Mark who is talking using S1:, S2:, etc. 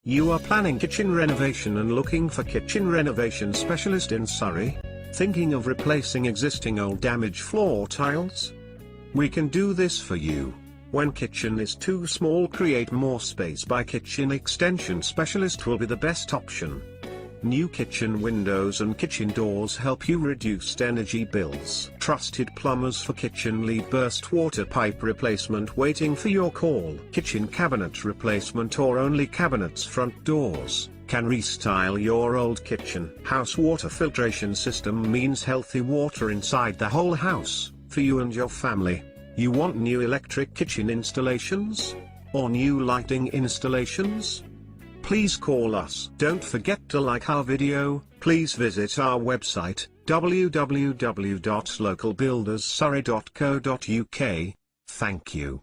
S1: You are planning kitchen renovation and looking for kitchen renovation specialist in Surrey? Thinking of replacing existing old damaged floor tiles? We can do this for you. When kitchen is too small, create more space by kitchen extension specialist will be the best option. New kitchen windows and kitchen doors help you reduce energy bills. Trusted plumbers for kitchen lead burst water pipe replacement waiting for your call. Kitchen cabinet replacement or only cabinets front doors can restyle your old kitchen. House water filtration system means healthy water inside the whole house, for you and your family. You want new electric kitchen installations? Or new lighting installations? Please call us. Don't forget to like our video. Please visit our website, www.localbuilderssurrey.co.uk. Thank you.